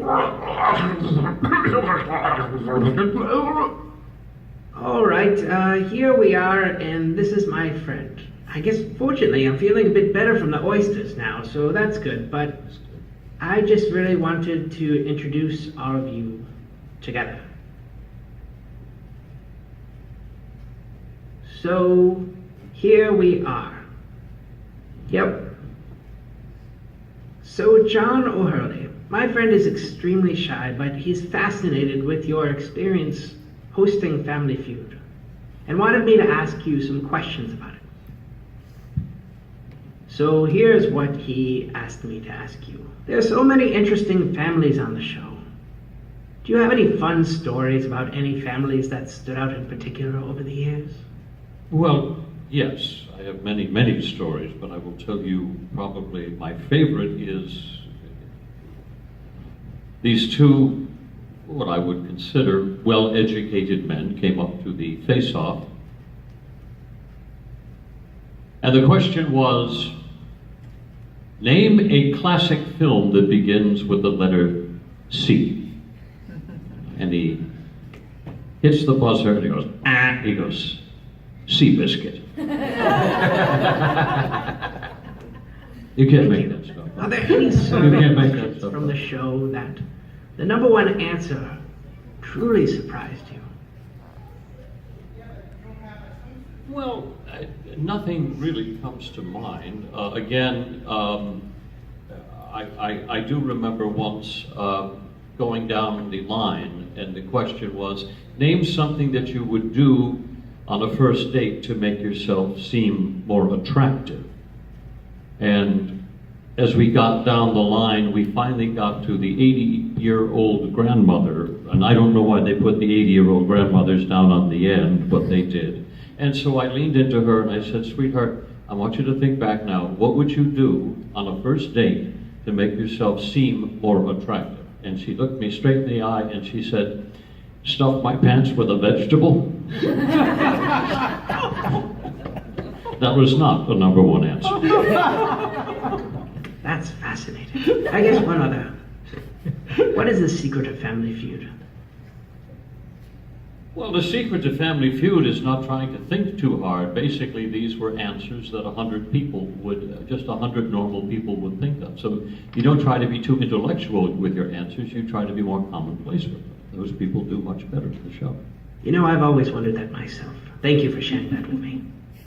All right, here we are, and this is my friend. I guess, fortunately, I'm feeling a bit better from the oysters now, so that's good, but I just really wanted to introduce all of you together. So, here we are. Yep. So, John O'Hurley, my friend is extremely shy, but he's fascinated with your experience hosting Family Feud, and wanted me to ask you some questions about it. So here's what he asked me to ask you. There are so many interesting families on the show. Do you have any fun stories about any families that stood out in particular over the years? Well, yes, I have many, many stories, but I will tell you probably my favorite is these two, what I would consider well-educated men came up to the face-off. And the question was, name a classic film that begins with the letter C. And he hits the buzzer and he goes, ah, he goes, Seabiscuit. You can't make that stuff. Are there any surveys from the show that the number one answer truly surprised you? Well, nothing really comes to mind. Again, I do remember once going down the line, and the question was, name something that you would do on a first date to make yourself seem more attractive. And as we got down the line, we finally got to the 80-year-old grandmother, and I don't know why they put the 80-year-old grandmothers down on the end, but they did. And so I leaned into her and I said, sweetheart, I want you to think back now. What would you do on a first date to make yourself seem more attractive? And she looked me straight in the eye and she said, stuff my pants with a vegetable? That was not the number one answer. That's fascinating. I guess one other. What is the secret of Family Feud? Well, the secret to Family Feud is not trying to think too hard. Basically, these were answers that 100 people would, just 100 normal people would think of. So you don't try to be too intellectual with your answers, you try to be more commonplace with them. Those people do much better to the show. You know, I've always wondered that myself. Thank you for sharing that with me.